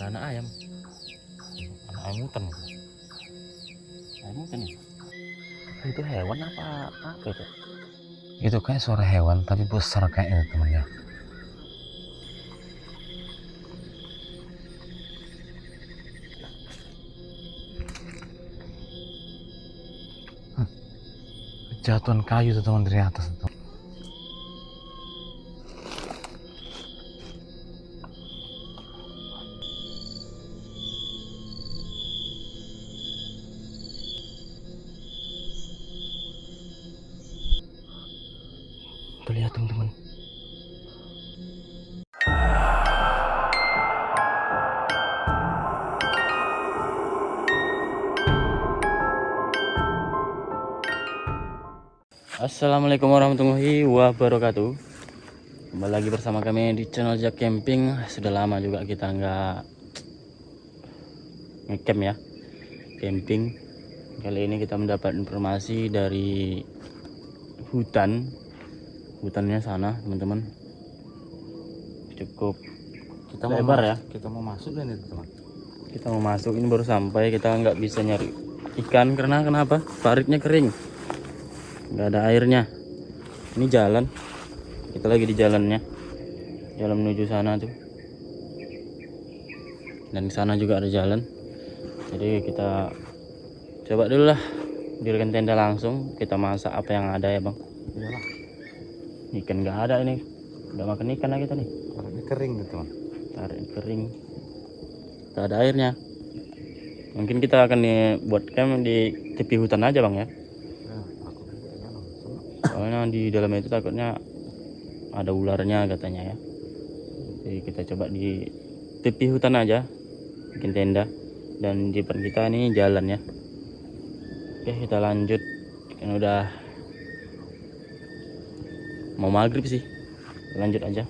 anak ayam. Anak ayam hutan. Ayam kan ya? Itu hewan apa itu? Itu kayak suara hewan tapi besar kayaknya temennya. Jatuhan kayu tuh teman dari atas tuh. Tuh lihat teman-teman. Assalamualaikum warahmatullahi wabarakatuh. Kembali lagi bersama kami di channel Jak Camping. Sudah lama juga kita nggak ngecamp ya, camping. Kali ini kita mendapat informasi dari hutannya sana teman-teman. Cukup Kita lebar ya. Kita mau masuk dan itu teman. Kita mau masuk, ini baru sampai, kita nggak bisa nyari ikan karena kenapa? Paritnya kering, nggak ada airnya. Ini jalan, kita lagi di jalannya, jalan menuju sana tuh, dan di sana juga ada jalan. Jadi kita coba dulu lah, dirikan tenda langsung, kita masak apa yang ada ya bang. Iyalah, Ikan nggak ada ini, udah makan ikan lah kita nih. ini kering gitu teman. Tarik kering, nggak ada airnya. Mungkin kita akan nih buat camp di tepi hutan aja bang ya. Ya, aku juga ya langsung. Soalnya di dalam itu takutnya ada ularnya katanya ya. Jadi kita coba di tepi hutan aja, bikin tenda, dan di depan kita ini jalan ya. Oke, kita lanjut, kan udah mau maghrib sih, lanjut aja.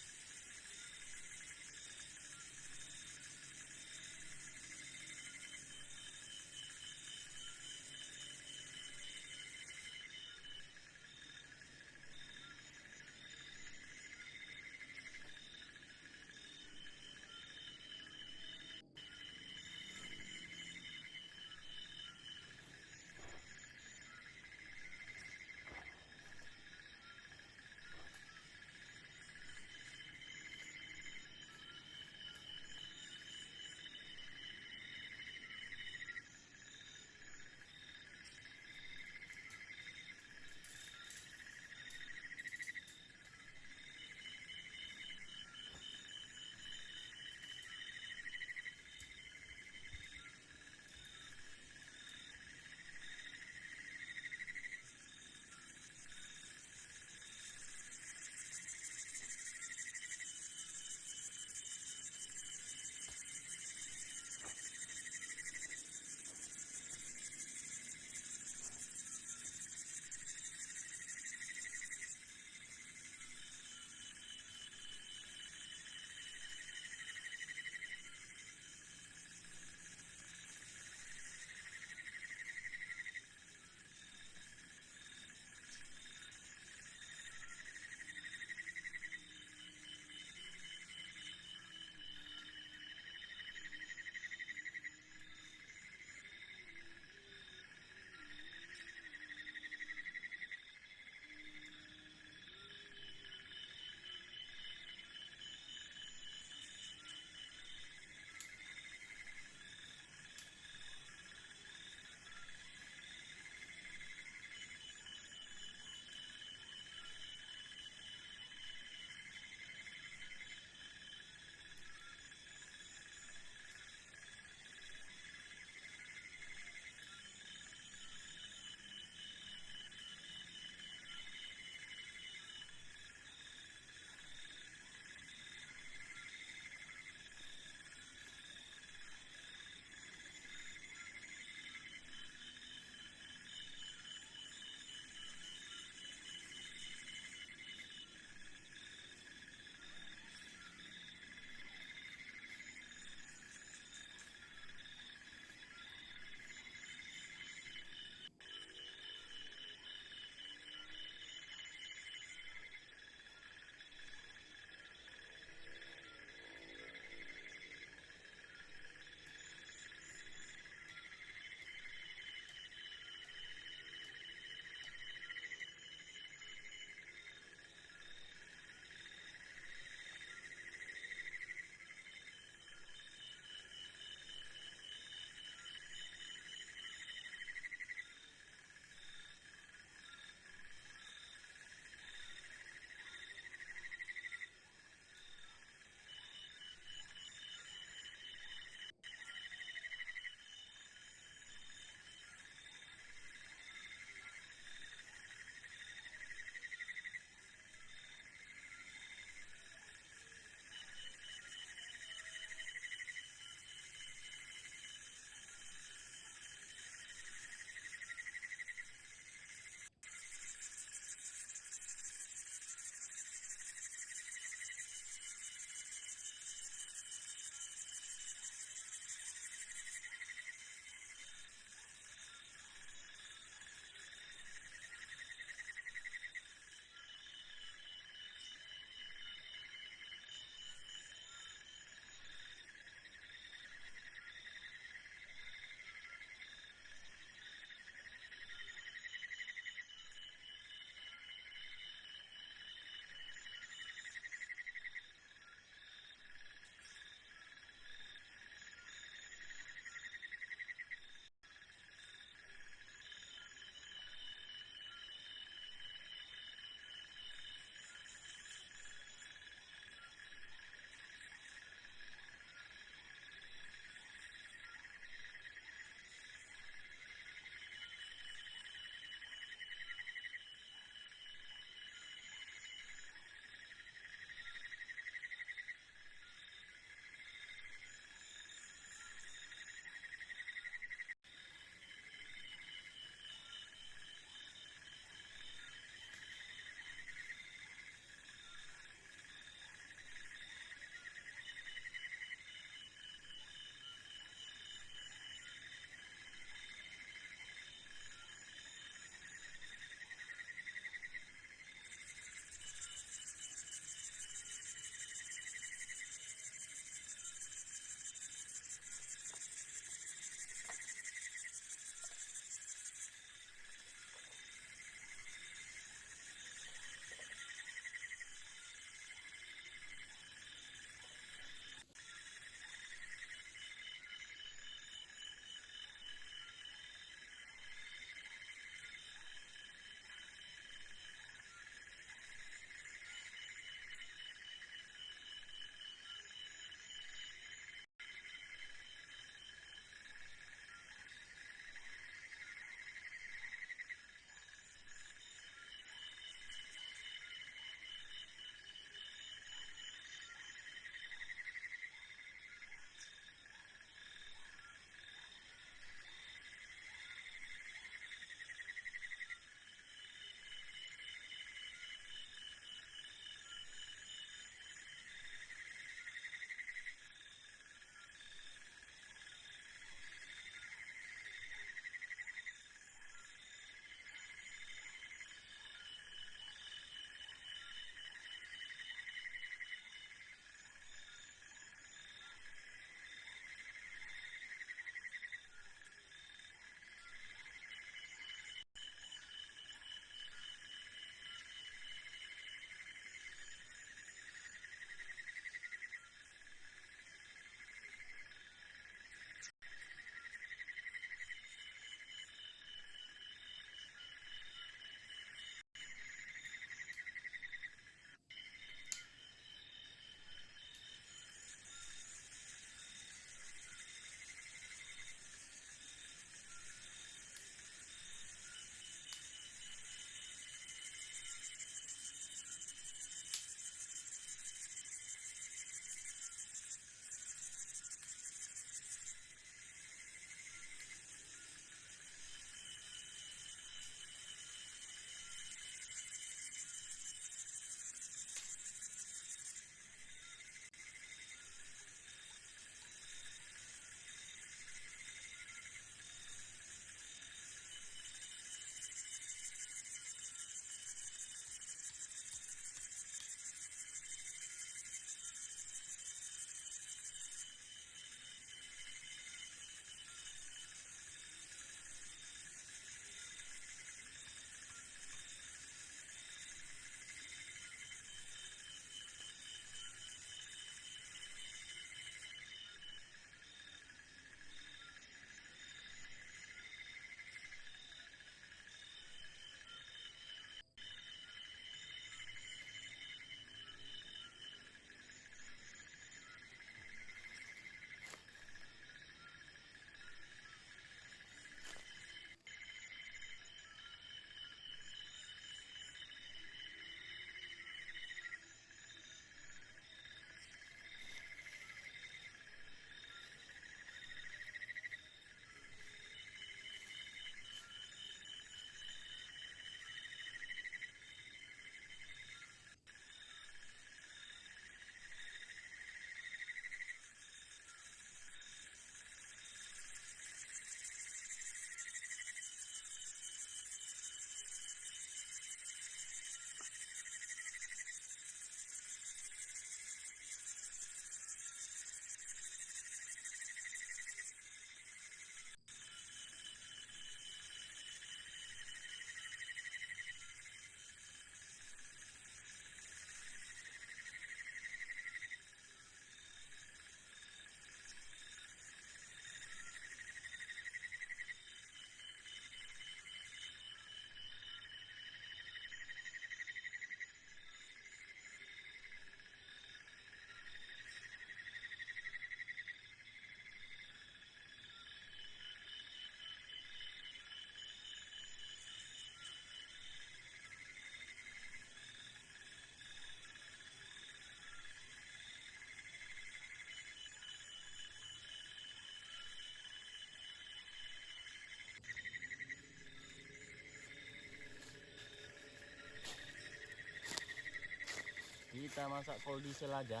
kita masak kol diesel aja,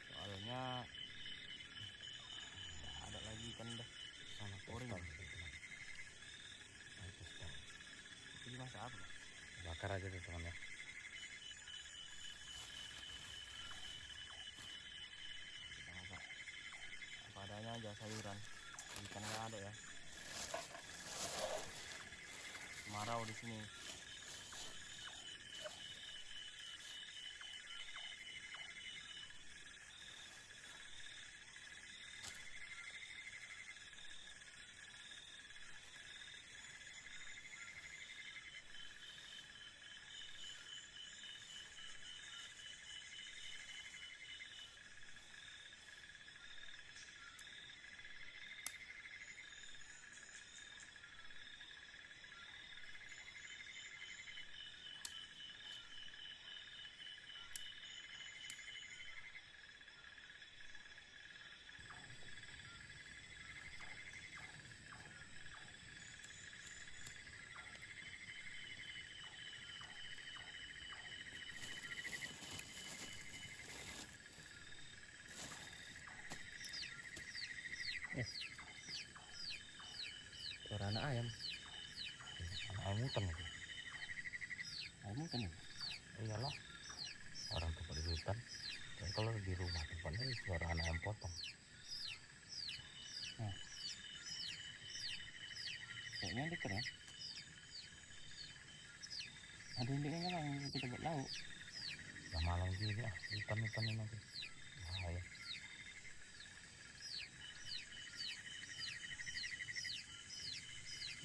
soalnya nggak ada lagi kan udah Sama Oring. pistol gitu. Sama pistol. itu dimasak apa Mas? Bakar aja tuh teman ya. Kita masak apa adanya aja, sayuran ikan nggak ada ya, kemarau di sini. Suara anak ayam. Ayam hutan itu. Ayam kan ya? Iyalah, orang tempat di hutan. Dan kalau di rumah tempatnya suara anak ayam potong. Kayaknya dekat ya. Ada indiknya kan yang kita buat lauk. Udah malam gini hutan-hutan ini nanti. Bahaya.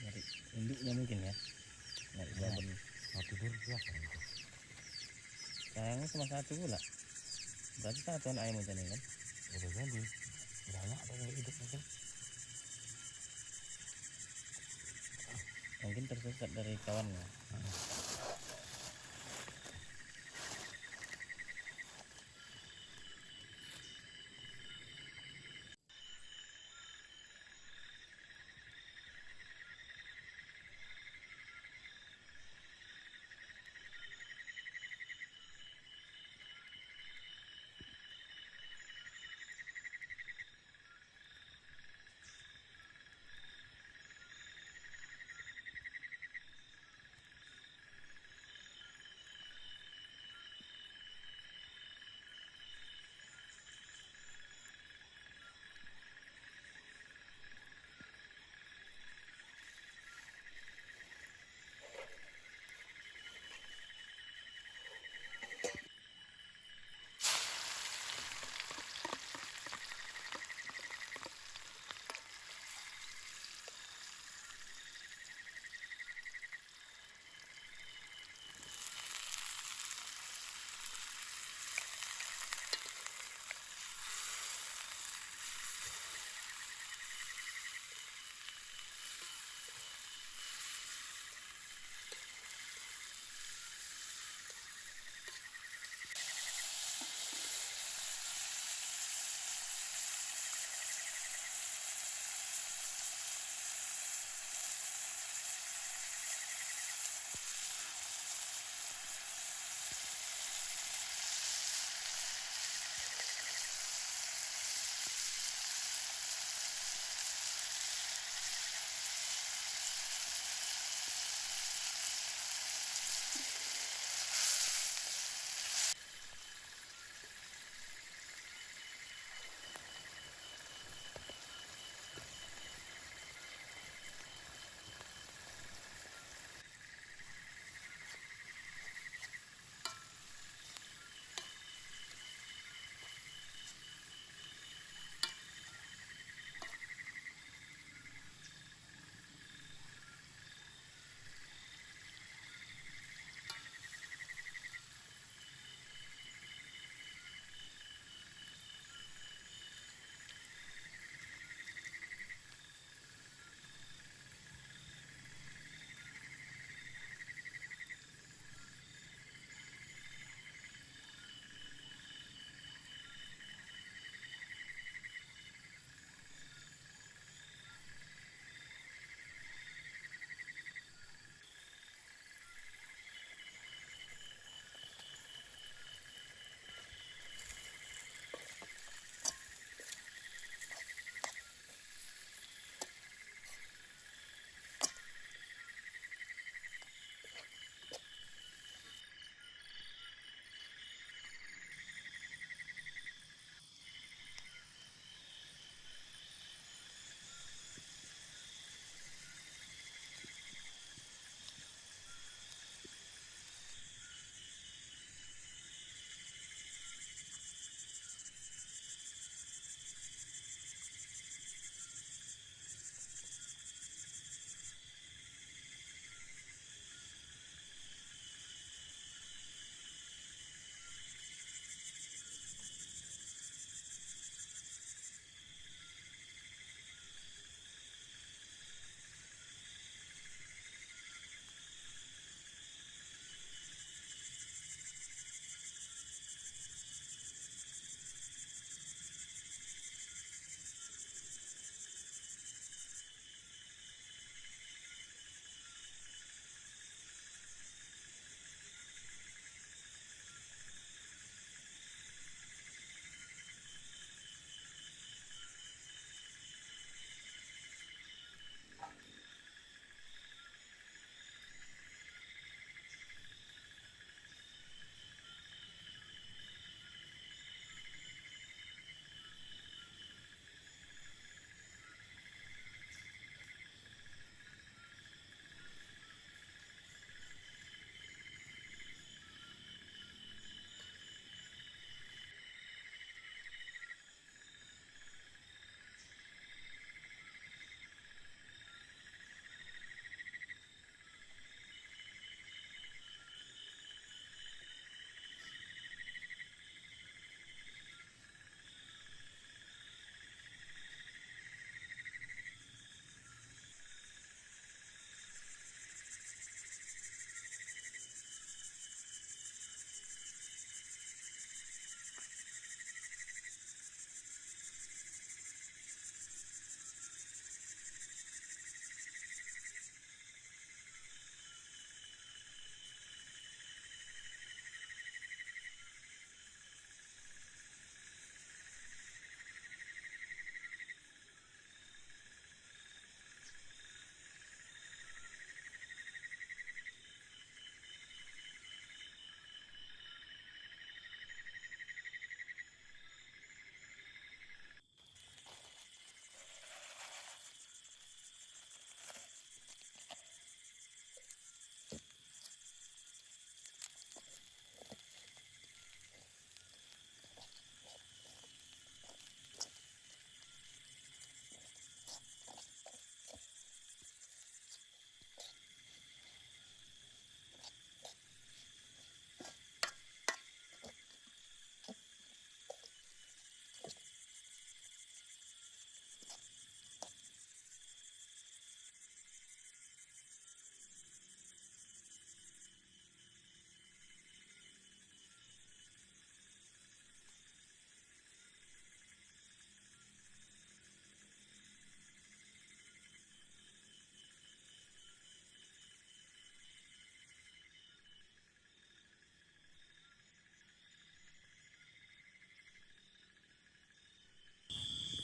Dari induknya mungkin ya. Nggak babon. Mau tidur biasa itu. Sayangnya cuma satu pula. Berarti satu anak ayam hutan ini kan. Udah jadi. Banyak ada yang hidup mungkin. Mungkin tersesat dari kawannya.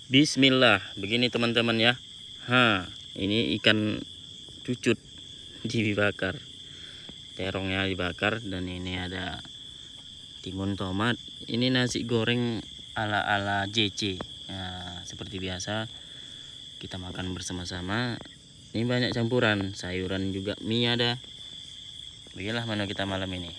Bismillah. Begini teman-teman ya. Ini ikan cucut dibakar, terongnya dibakar, dan ini ada timun tomat. Ini nasi goreng ala JC. Nah, seperti biasa kita makan bersama-sama. Ini banyak campuran sayuran juga, mie ada. Beginilah menu kita malam ini.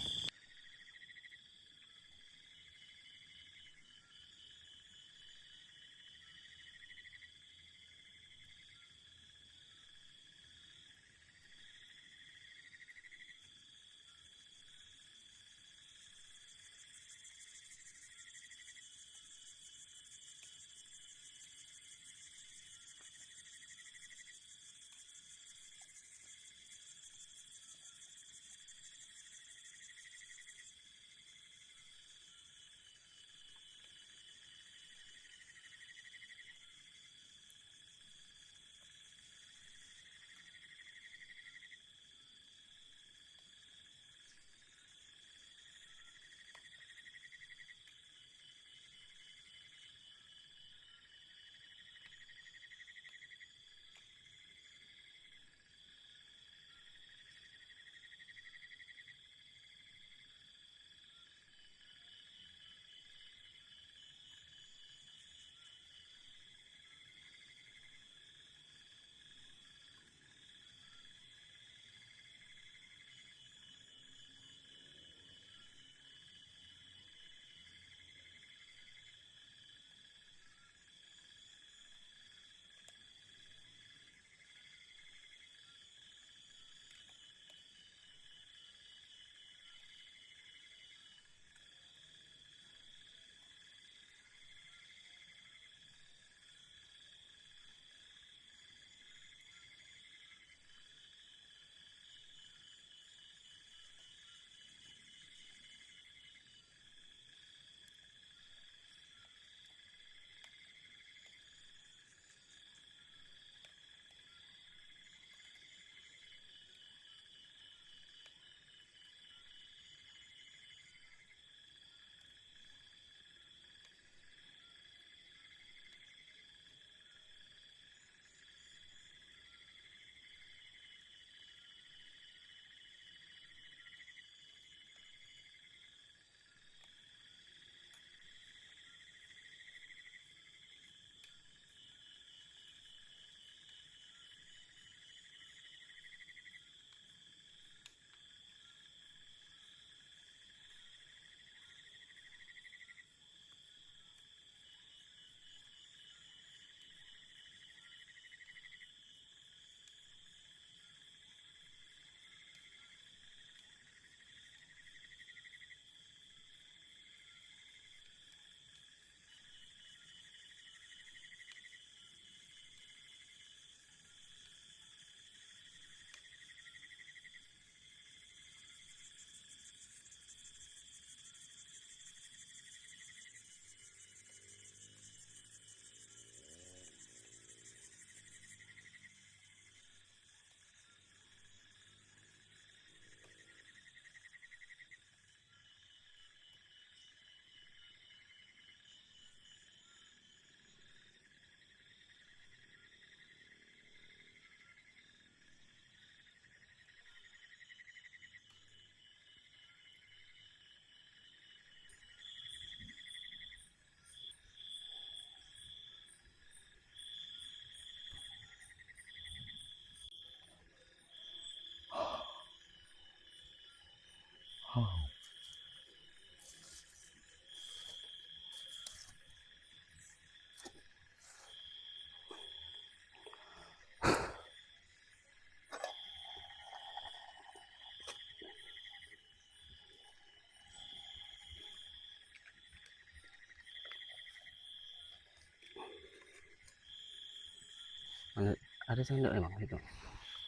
Ada sendok emang itu.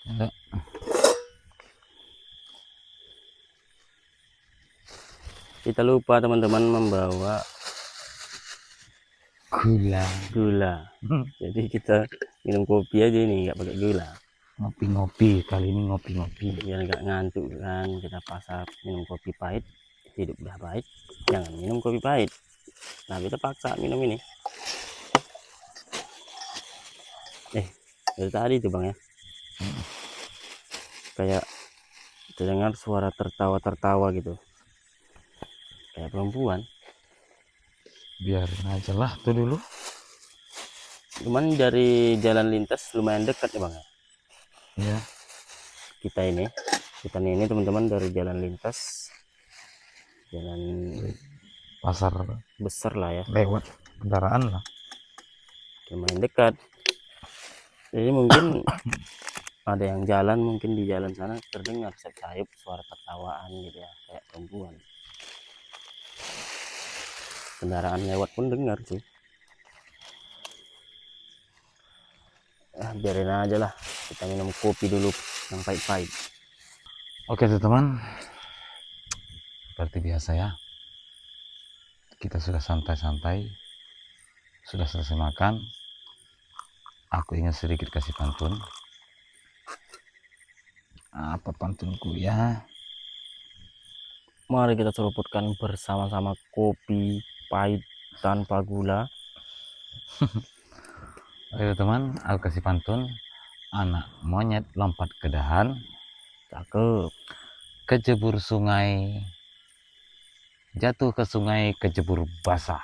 Enggak. Kita lupa teman-teman membawa gula. Jadi kita minum kopi aja ini, nggak pakai gula. Ngopi-ngopi, kali ini ngopi-ngopi. Biar nggak ngantuk kan, kita pasar minum kopi pahit. Hidup udah baik, jangan minum kopi pahit. Nah, kita paksa minum ini. Dari tadi tuh bang ya, kayak terdengar suara tertawa gitu, kayak perempuan. Biarin aja lah tuh dulu. Cuman dari jalan lintas lumayan dekat ya bang ya. Ya, Kita ini teman-teman dari jalan lintas, jalan pasar besar lah ya, lewat kendaraan lah. lumayan dekat. Jadi mungkin ada yang jalan, mungkin di jalan sana terdengar sayup suara tertawaan gitu ya, kayak perempuan. Kendaraan lewat pun dengar sih. Biarin aja lah, kita minum kopi dulu yang pahit-pahit. Oke teman-teman, seperti biasa ya, kita sudah santai-santai, sudah selesai makan. Aku ingin sedikit kasih pantun. Apa pantunku ya? Mari kita seruputkan bersama-sama kopi pahit tanpa gula. Oke teman, aku kasih pantun. Anak monyet lompat ke dahan, Cakep. kejebur sungai, jatuh ke sungai, kejebur basah.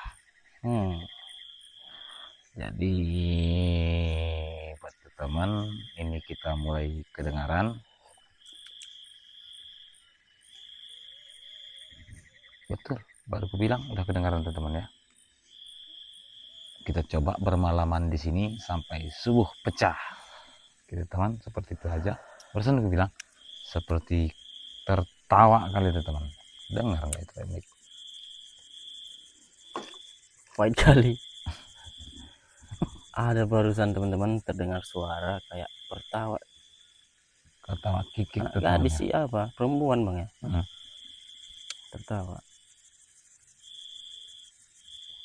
Jadi buat teman, ini kita mulai kedengaran. Betul, baru aku bilang udah kedengaran teman-teman ya. Kita coba bermalaman di sini sampai subuh pecah. Gitu teman, seperti itu aja. Barusan aku bilang seperti tertawa kali teman. Dengar nggak itu mic? Pahit kali. Ada barusan teman-teman terdengar suara kayak tertawa. Tertawa kikik Anak teman gadis ya. sih apa? Perempuan bang ya. Hmm. Tertawa.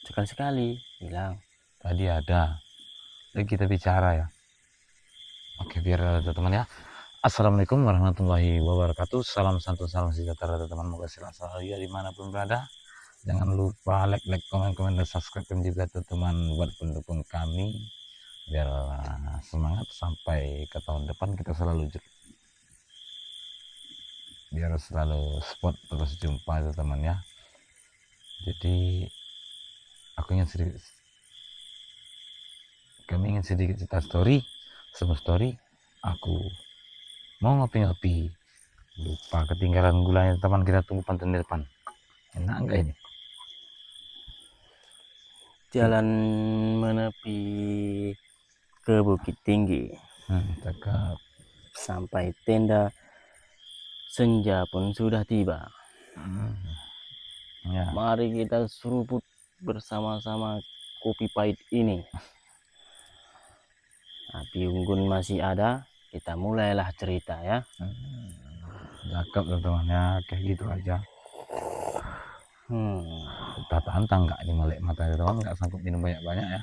Sekali-sekali bilang. Tadi ada. Jadi kita bicara ya. Oke, biar ada teman ya. Assalamualaikum warahmatullahi wabarakatuh. Salam santun, salam sejahtera teman-teman. Moga selalu ya dimanapun berada. Jangan lupa like, komen, dan subscribe juga teman-teman buat pendukung kami. Biar semangat sampai ke tahun depan kita selalu biar selalu spot terus jumpa teman ya. Jadi kami ingin sedikit cerita story. Semua story aku mau ngopi-ngopi, lupa ketinggalan gulanya teman. Kita tunggu pantun di depan. Enak enggak ini? Jalan menepi ke Bukit Tinggi. Cakep. Sampai tenda senja pun sudah tiba. Ya. Mari kita seruput bersama-sama kopi pahit ini. Api unggun masih ada, kita mulailah cerita ya. Cakep teman ya, kayak gitu aja. Tak tantang nggak ini melek mata teman, nggak sanggup minum banyak-banyak ya.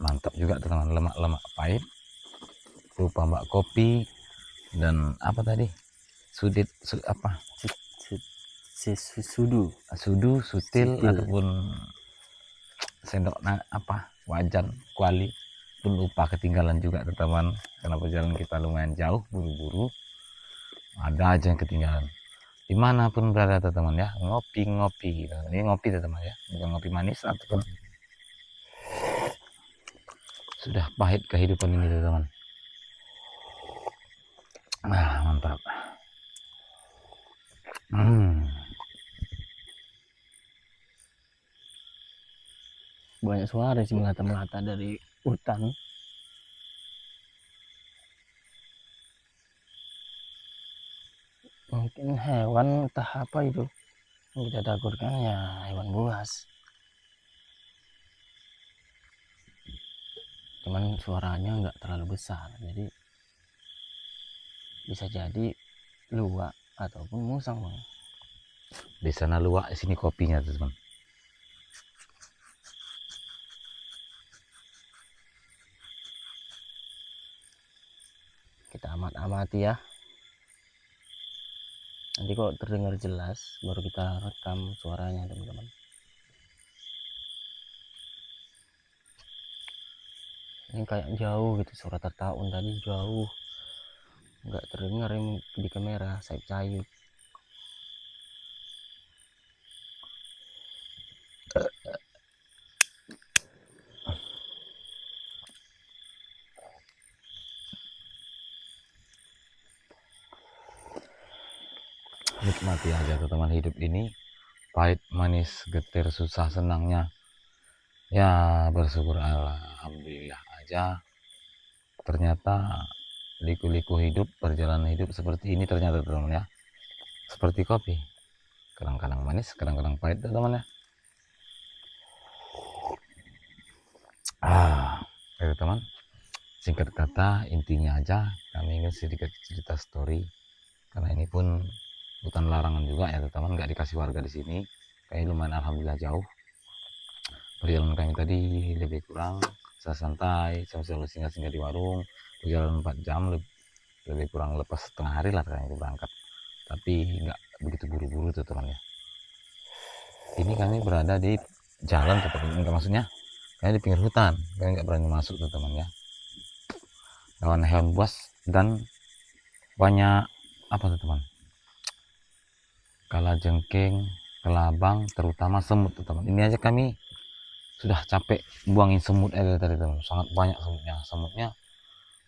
Mantap juga teman, lemak-lemak pahit, lupa mbak kopi dan apa tadi, sudu sutil ataupun sendok wajan kuali pun lupa ketinggalan juga teman, karena perjalanan kita lumayan jauh, buru-buru, ada aja yang ketinggalan. Dimanapun berada teman ya, ngopi-ngopi. Ini ngopi teman ya, bukan ngopi manis ataupun sudah pahit kehidupan ini teman. Nah, mantap. Banyak suara sih melata-melata dari hutan. Mungkin hewan entah apa itu yang kita takutkan, ya hewan buas. Cuman suaranya nggak terlalu besar, jadi bisa jadi luwak ataupun musang bang. Di sana luwak, di sini kopinya teman. Kita amati ya. Nanti kok terdengar jelas baru kita rekam suaranya teman-teman. yang kayak jauh gitu, suara tertaun tadi jauh, nggak terdengar yang di kamera, saya cayut. Nikmati aja teman hidup ini, pahit manis getir susah senangnya ya, bersyukur alhamdulillah aja. Ternyata liku-liku hidup, perjalanan hidup seperti ini ternyata teman ya, seperti kopi, kadang-kadang manis kadang-kadang pahit teman ya. Teman, singkat kata intinya aja kami ingin sedikit cerita story, karena ini pun hutan larangan juga ya teman, nggak dikasih warga di sini. Kayak lumayan alhamdulillah jauh. Perjalanan kami tadi lebih kurang santai sambil singgah-singgah di warung, perjalanan 4 jam, lebih kurang lepas setengah hari lah kayaknya berangkat, tapi nggak begitu buru-buru tuh teman ya. Ini kami berada di jalan tetap enggak, maksudnya kayak di pinggir hutan, kami nggak berani masuk tuh teman ya. Lawan hewan buas dan banyak apa tuh teman, kalajengking, kelabang, terutama semut tuh teman. Ini aja kami sudah capek buangin semut aja tadi teman, sangat banyak semutnya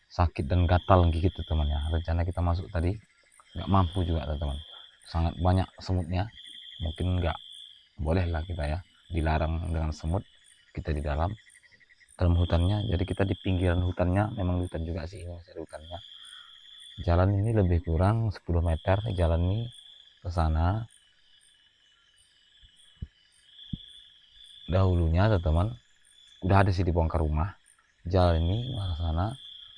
sakit dan gatal gigit tuh teman ya. Rencana kita masuk tadi nggak mampu juga tuh teman, sangat banyak semutnya, mungkin nggak boleh lah kita ya, dilarang dengan semut, kita di dalam hutannya. Jadi kita di pinggiran hutannya, memang hutan juga sih ini, masih hutannya. Jalan ini lebih kurang 10 meter jalan ini ke sana. Dahulunya teman-teman udah ada sih dibongkar rumah, jalan ini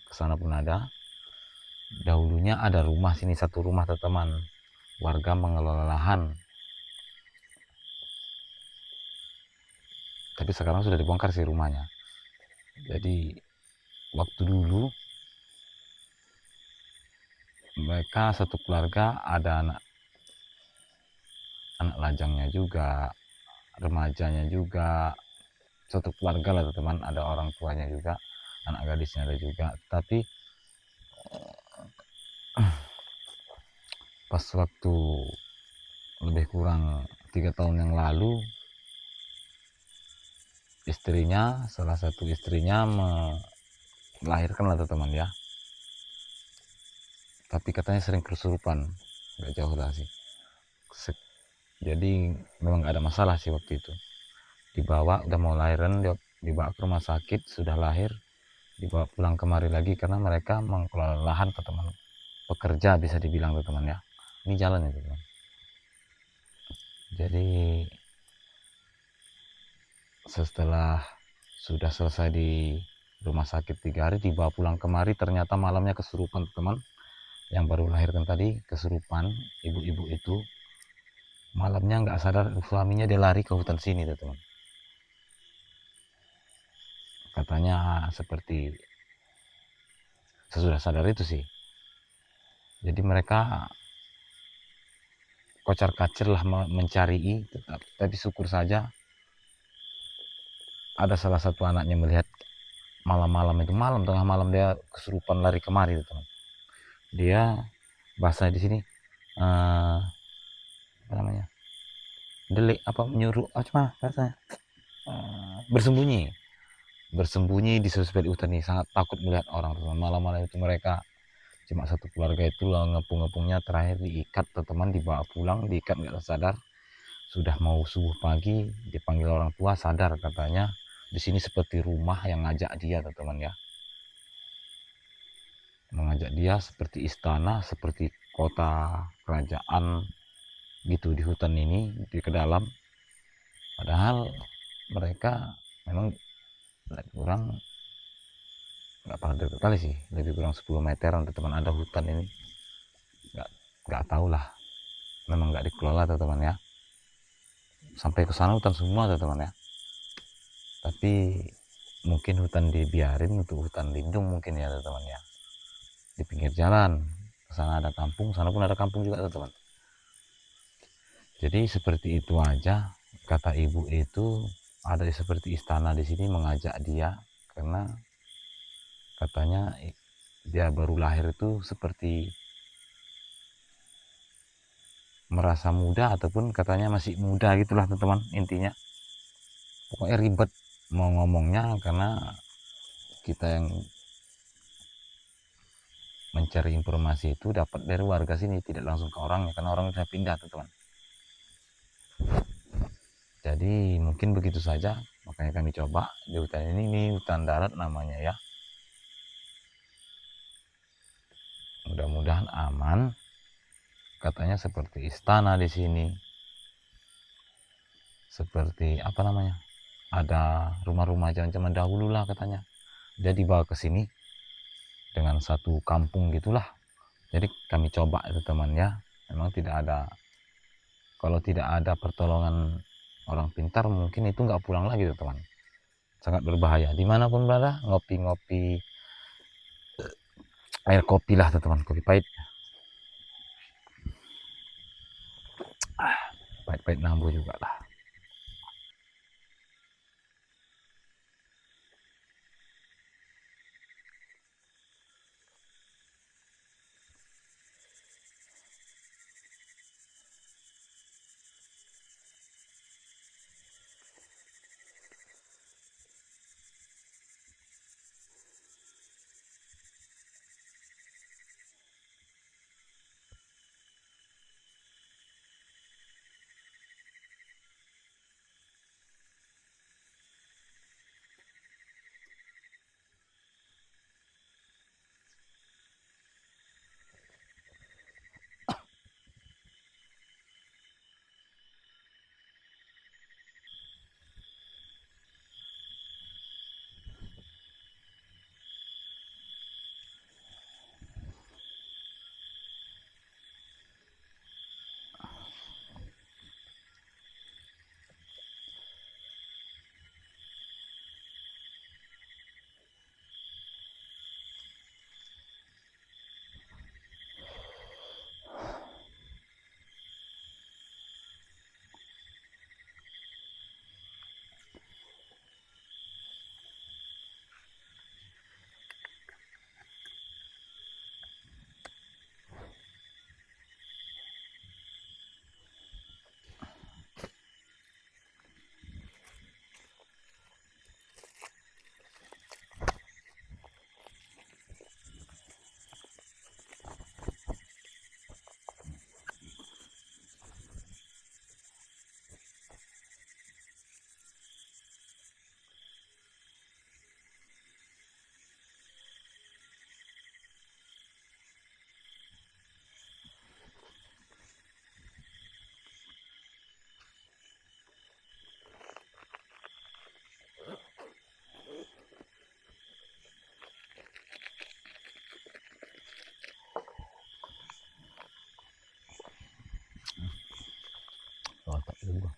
ke sana pun ada. Dahulunya ada rumah sini, satu rumah teman-teman, warga mengelola lahan, tapi sekarang sudah dibongkar sih rumahnya. Jadi waktu dulu mereka satu keluarga, ada anak lajangnya juga, remajanya juga, satu keluarga lah teman, ada orang tuanya juga, anak gadisnya ada juga. Tapi pas waktu lebih kurang 3 tahun yang lalu, istrinya, salah satu istrinya melahirkan lah teman ya, tapi katanya sering kesurupan, nggak jauh lah sih. Jadi memang nggak ada masalah sih waktu itu. Dibawa, udah mau lahiran, dibawa ke rumah sakit, sudah lahir, dibawa pulang kemari lagi karena mereka mengelola lahan teman, pekerja bisa dibilang teman ya. Ini jalan ya teman. Jadi setelah sudah selesai di rumah sakit 3 hari, dibawa pulang kemari, ternyata malamnya kesurupan teman. Yang baru lahirkan tadi kesurupan, ibu-ibu itu malamnya nggak sadar, suaminya dia lari ke hutan sini teman. Katanya seperti sesudah sadar itu sih. Jadi mereka kocar kacir lah mencari, tapi syukur saja ada salah satu anaknya melihat malam-malam itu, tengah malam dia kesurupan lari kemari teman. Dia bahasa di sini apa namanya, delik apa, menyuruh apa bahasanya, bersembunyi di sosmed hutan ini, sangat takut melihat orang teman. Malam-malam itu mereka cuma satu keluarga itu lah, ngepung-ngepungnya, terakhir diikat teman, dibawa pulang, diikat nggak sadar. Sudah mau subuh pagi dipanggil orang tua, sadar katanya di sini seperti rumah yang ngajak dia teman ya, mengajak dia seperti istana, seperti kota kerajaan gitu di hutan ini, di ke dalam. Padahal mereka memang lebih kurang, nggak pernah dekat kali sih, lebih kurang 10 meteran teman ada hutan ini. Nggak tahu lah, memang nggak dikelola teman ya. Sampai ke sana hutan semua teman ya. Tapi mungkin hutan dibiarin untuk hutan lindung mungkin ya teman ya. Di pinggir jalan, ke sana ada kampung, sana pun ada kampung juga teman. Jadi seperti itu aja. Kata ibu itu ada seperti istana di sini mengajak dia, karena Katanya dia baru lahir itu seperti merasa muda ataupun katanya masih muda gitulah teman-teman. Intinya pokoknya ribet mau ngomongnya karena kita yang mencari informasi itu dapat dari warga sini, tidak langsung ke orangnya karena orang sudah pindah teman-teman. Jadi mungkin begitu saja, makanya kami coba di hutan ini hutan darat namanya ya. Mudah-mudahan aman. Katanya seperti istana di sini. Seperti apa namanya? Ada rumah-rumah zaman-zaman dahulu lah katanya. Dia dibawa ke sini dengan satu kampung gitulah. Jadi kami coba itu teman ya. Memang tidak ada, kalau tidak ada pertolongan orang pintar mungkin itu nggak pulang lagi teman. Sangat berbahaya. Dimanapun berada ngopi-ngopi air kopi lah teman, kopi pahit. Pahit-pahit nambu juga lah. Oh, tak juga.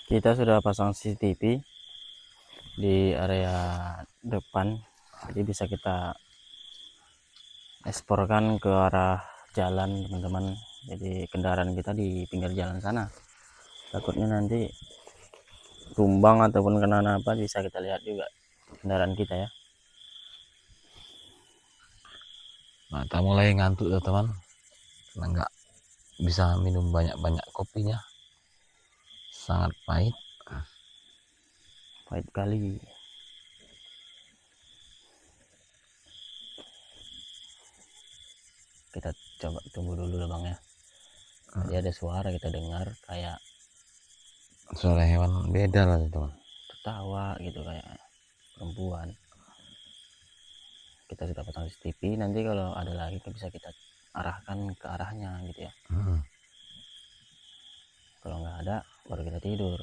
Kita sudah pasang CCTV di area depan, jadi bisa kita eksporkan ke arah jalan teman-teman. Jadi kendaraan kita di pinggir jalan sana, takutnya nanti tumbang ataupun kena apa bisa kita lihat juga kendaraan kita ya. Nah, kita mulai ngantuk teman-teman. karena nggak bisa minum banyak-banyak kopinya, sangat pahit. Pahit kali. Kita coba tunggu dulu lah bang ya. Tadi ada suara kita dengar kayak Suara hewan beda lah teman. tertawa gitu, kayak perempuan. Kita sudah pasang CCTV, nanti kalau ada lagi bisa kita arahkan ke arahnya gitu ya. Kalau nggak ada baru kita tidur.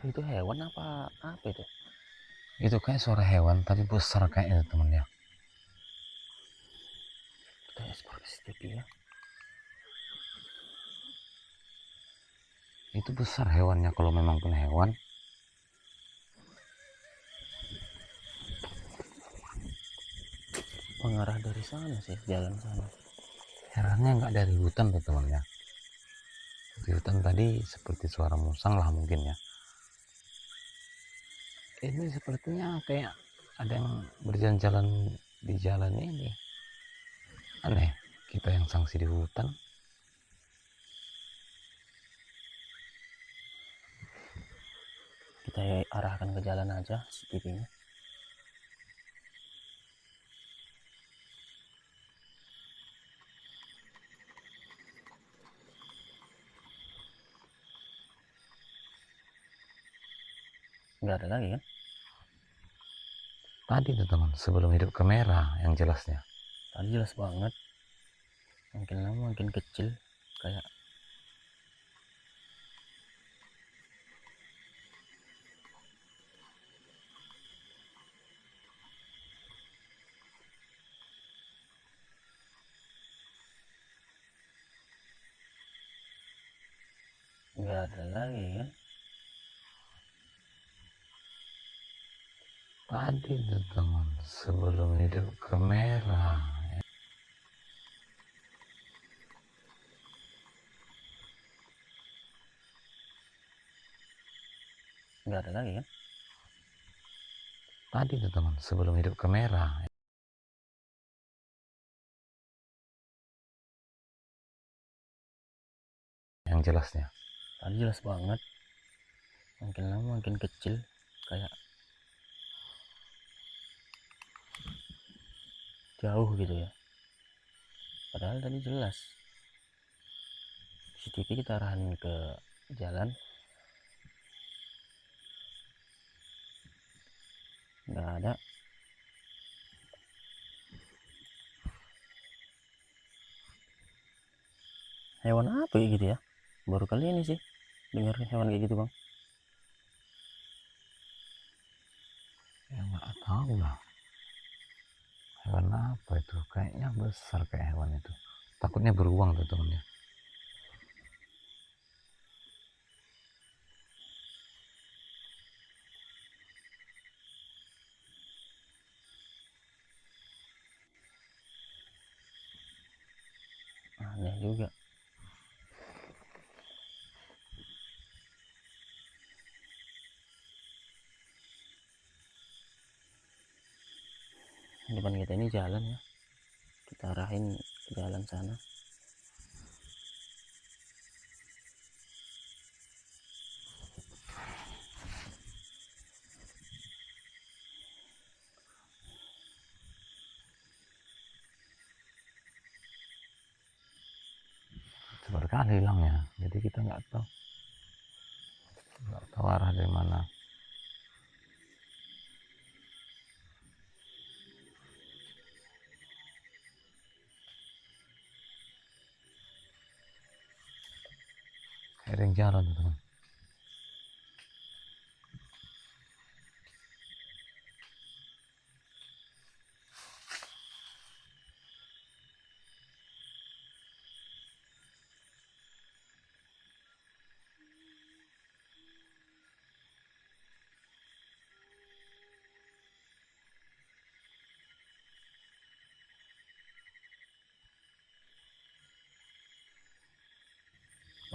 Itu hewan apa itu? Itu kayak suara hewan tapi besar kayaknya teman ya. Kita ekspor ke CCTV ya. Itu besar hewannya kalau memang punya hewan. Mengarah dari sana sih, jalan sana. Herannya nggak dari hutan tuh teman ya. Di hutan tadi seperti suara musang lah mungkin ya. Ini sepertinya kayak ada yang berjalan-jalan di jalan ini. Aneh, kita yang sanksi di hutan. Kita arahkan ke jalan aja CCTV-nya. Nggak ada lagi kan? Tadi tuh teman, sebelum hidup kamera yang jelasnya. Tadi jelas banget. Makin lama makin kecil, kayak nggak ada lagi kan? Tadi tuh teman, sebelum hidup kamera. Nggak ada lagi kan? Tadi tuh teman, sebelum hidup kamera. Yang jelasnya. Tadi jelas banget. Makin lama makin kecil, kayak jauh gitu ya. Padahal tadi jelas. CCTV kita arahin ke jalan, nggak ada. Hewan apa ya gitu ya? Baru kali ini sih dengar hewan kayak gitu bang. Ya nggak tahu lah. Hewan apa itu? Kayaknya besar kayak hewan itu. Takutnya beruang tuh teman ya. Aneh juga. Depan kita ini jalan ya, kita arahin ke jalan sana. Seberkali hilangnya. Jadi kita nggak tahu arah dari mana. Kayak ada yang jalan tuh teman.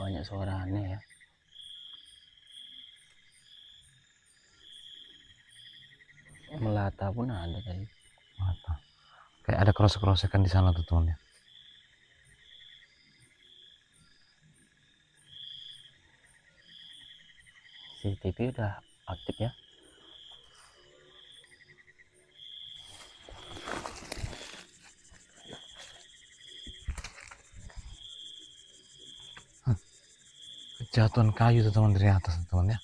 banyak suara aneh ya. Melata pun ada tadi. Mata. Kayak ada kerosek-kerosekan di sana tuh teman ya. CCTV udah aktif ya. Kejatuhan kayu tuh teman dari atas tuh, teman ya.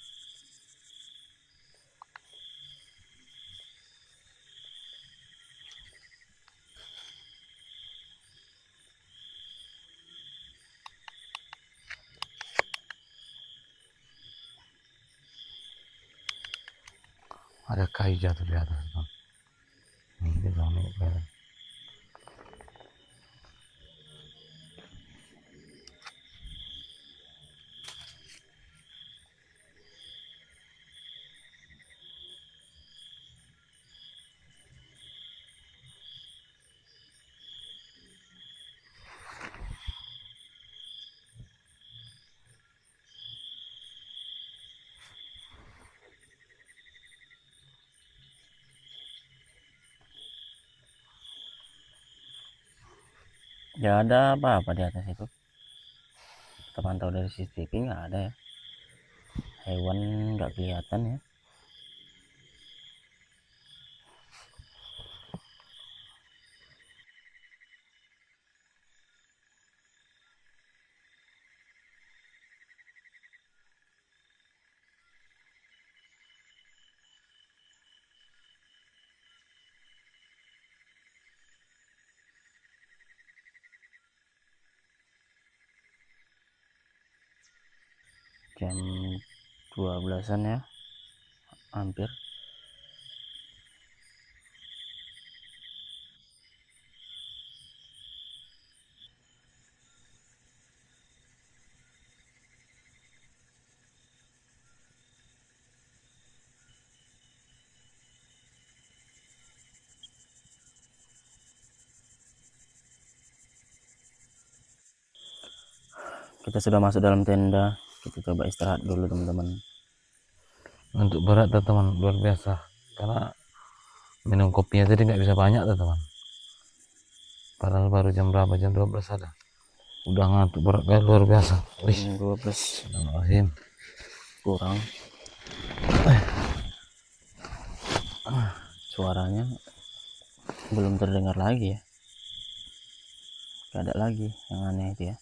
Ada kayu jatuh di atas teman. Ini di bawah nih, kelihatan. Nggak ada apa-apa di atas itu. Kita pantau dari CCTV nggak ada ya. Hewan nggak kelihatan ya. Jam 12-an ya, hampir. Kita sudah masuk dalam tenda. Kita coba istirahat dulu teman-teman. Untuk berat tuh teman, luar biasa. Karena minum kopinya tadi nggak bisa banyak tuh teman. Padahal baru jam berapa? Jam 12 ada. Udah ngantuk berat kayak luar biasa. Wih, 12 Bismillahirrahmanirrahim. kurang. Suaranya belum terdengar lagi ya. Gak ada lagi yang aneh itu ya.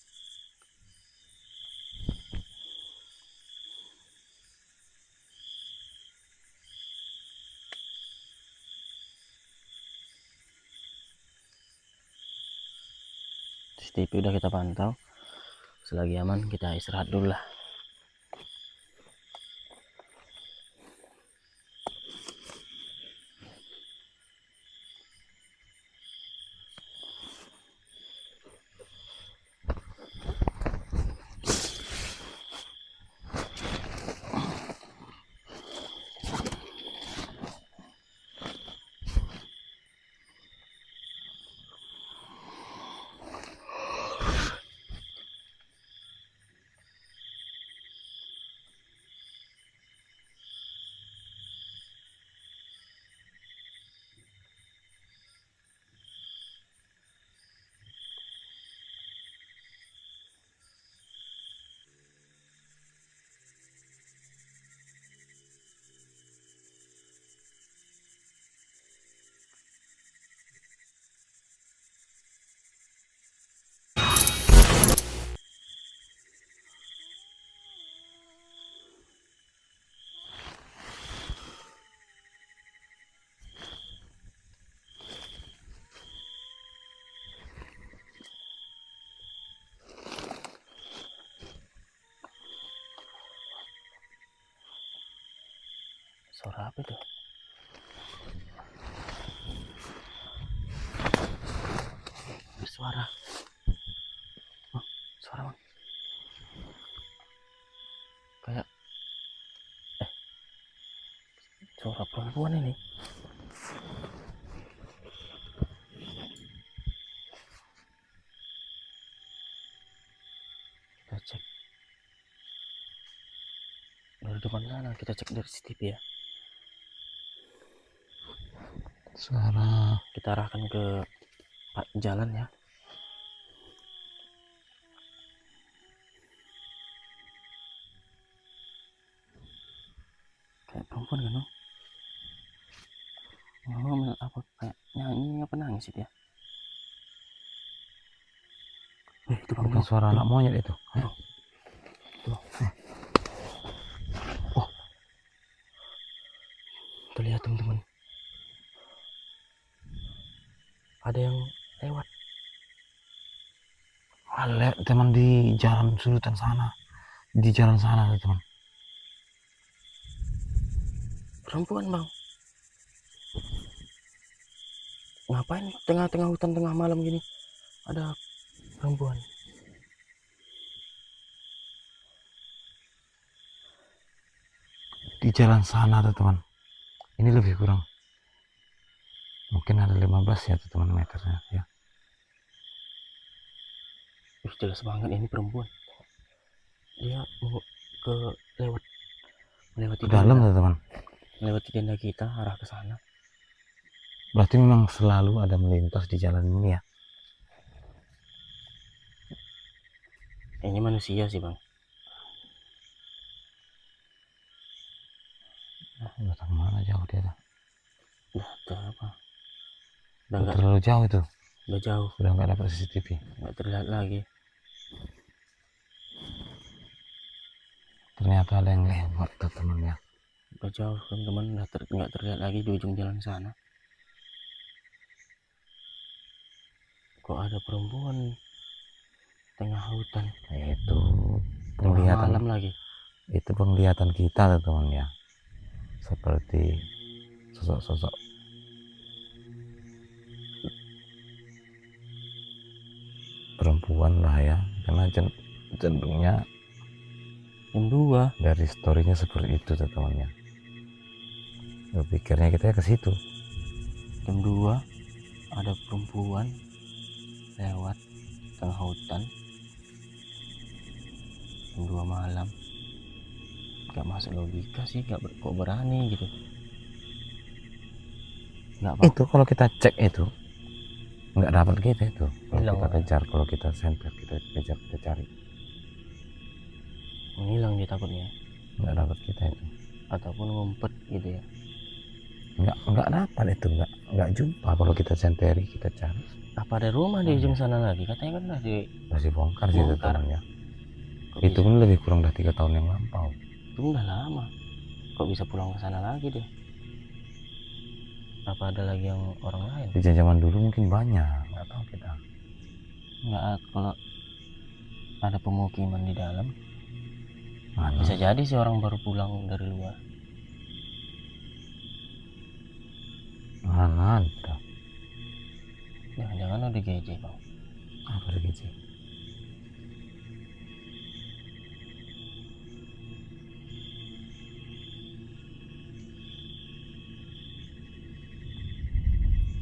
CCTV udah kita pantau. Selagi aman kita istirahat dulu lah. Suara apa itu? Suara. Oh, suara bang. Kayak suara perempuan ini. Kita cek. depan sana, kita cek dari CCTV ya. Suara Kita arahkan ke jalan ya. Kayak perempuan kan, no? Oh, apa kayak nyanyi apa nangis itu ya? Itu bang, bukan suara anak monyet itu. tuh. Oh, terlihat teman-teman. Ada yang lewat. Lihat teman di jalan sudutan sana, di jalan sana teman. Perempuan bang. Ngapain tengah-tengah hutan tengah malam gini? Ada perempuan. Di jalan sana teman. Ini lebih kurang mungkin ada 15 ya teman meternya ya. Jelas banget ini perempuan. Dia mau ke melewati Ke dalam tenda. teman. Melewati tenda kita arah ke sana. Berarti memang selalu ada melintas di jalan ini ya. Ini manusia sih bang. Udah tahu mana jauh dia dah. Udah apa? Udah terlalu jauh itu. Udah jauh. Udah nggak dapat CCTV. Nggak terlihat lagi. Ternyata ada yang lewat teman ya. Udah jauh teman-teman. Nggak terlihat lagi di ujung jalan sana. Kok ada perempuan tengah hutan? Itu Tengah penglihatan malam lagi. itu penglihatan kita teman ya. Seperti sosok-sosok perempuan lah ya, karena cenderungnya Jam 2. dari storynya seperti itu teman-teman ya. Berpikirnya kita ke situ. Jam 2 ada perempuan lewat tengah hutan. Jam 2 malam. Gak masuk logika sih, kok berani gitu. Nggak apa. Itu kalau kita cek itu nggak dapat kita itu. Kalau Hilang, kita Pak. kejar, kalau kita senter, kita kejar, kita cari, Menghilang dia takutnya. nggak dapat kita itu. Ataupun ngumpet gitu ya. Nggak dapat itu, nggak jumpa kalau kita senteri, kita cari. Apa ada rumah di ujung sana lagi? Katanya kan Masih bongkar sih itu Bongkar. temannya. Kok Itu bisa? pun lebih kurang dari 3 tahun yang lampau. Itu udah lama. Kok bisa pulang ke sana lagi deh? Apa ada lagi yang orang lain? Di zaman dulu mungkin banyak, nggak tahu kita. Nggak, kalau ada pemukiman di dalam, Mana? bisa jadi sih orang baru pulang dari luar. Mana ada? Jangan-jangan ada GJ bang. Apa lagi sih?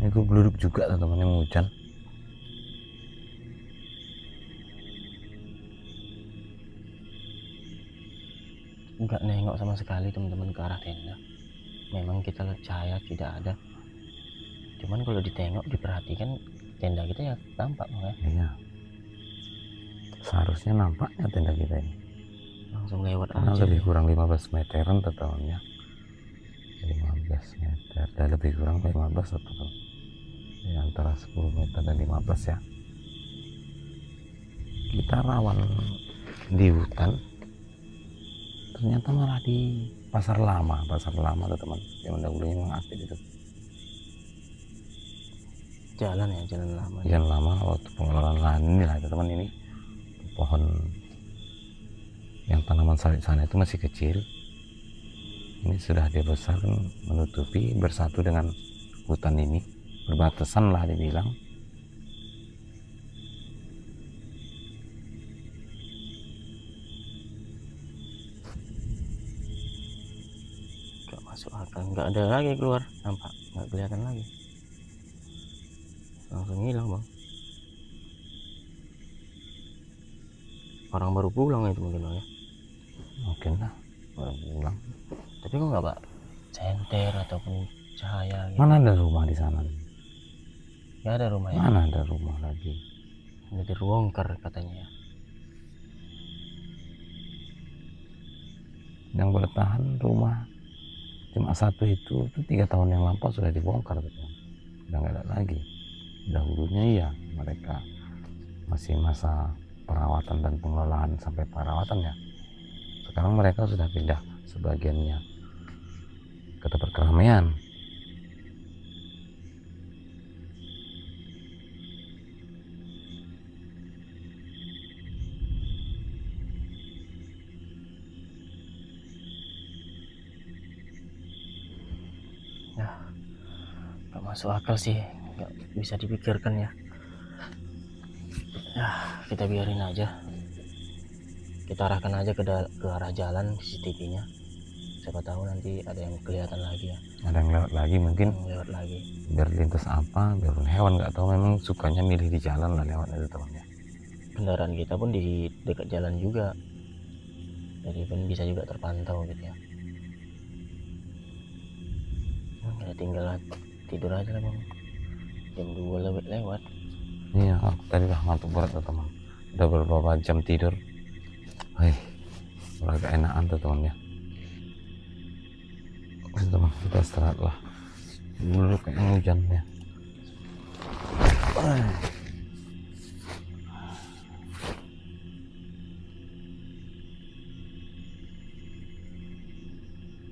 Ini gue beluduk juga teman-teman yang hujan. Nggak nengok sama sekali teman-teman ke arah tenda. Memang kita percaya tidak ada. Cuman kalau ditengok, diperhatikan, tenda kita ya tampak bang ya. Iya. Seharusnya nampaknya tenda kita ini. Langsung lewat Karena aja. lebih kurang 15 meteran tetannya. 15 meter dan lebih kurang 15 atau ya, antara 10 meter dan 15 ya. Kita rawan di hutan, ternyata malah di pasar lama teman. Yang dahulunya memang aktif itu. Jalan lama. Jalan lama waktu pengelolaan lahan ini lah teman, ini pohon yang tanaman sawit sana itu masih kecil. Ini sudah dibesarkan menutupi bersatu dengan hutan ini, berbatasan lah dibilang. Gak masuk akal. Nggak ada lagi keluar, nampak nggak kelihatan lagi. Langsung hilang bang. Orang baru pulang itu mungkin bang ya. Mungkin lah. baru pulang. Tapi kok nggak pak senter ataupun cahaya gitu? Mana ada rumah di sana? Nggak ada rumah ya? Mana ada rumah lagi? Udah dibongkar katanya ya. Yang bertahan rumah cuma satu itu 3 tahun yang lampau sudah dibongkar, teman. Udah nggak ada lagi. Dahulunya iya, mereka masih masa perawatan dan pengelolaan sampai perawatan ya. Sekarang mereka sudah pindah sebagiannya ke tempat keramaian. Ya, nggak masuk akal sih, nggak bisa dipikirkan ya. Ya, kita biarin aja. Kita arahkan aja ke arah jalan CCTV-nya. Siapa tahu nanti ada yang kelihatan lagi ya. Ada yang lewat lagi mungkin, Yang lewat lagi. biar lintas apa, biar hewan nggak tahu, memang sukanya milih di jalan lah lewat itu temannya. Kendaraan kita pun di dekat jalan juga, jadi kan bisa juga terpantau gitu ya. Ya tinggal tidur aja lah bang, jam 2 lewat. Iya, aku tadi udah ngantuk berat tuh teman, udah beberapa jam tidur. Udah agak enakan tuh teman ya. Oke teman, kita istirahat lah dulu, kayaknya hujan ya.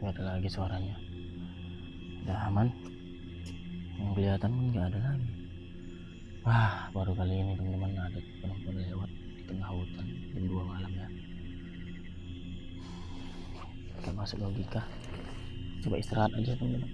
Gak ada lagi suaranya, udah aman. Yang kelihatan pun nggak ada lagi. Wah, baru kali ini teman-teman ada perempuan lewat di tengah hutan jam 2 malam ya. Gak masuk logika. Coba istirahat aja teman-teman.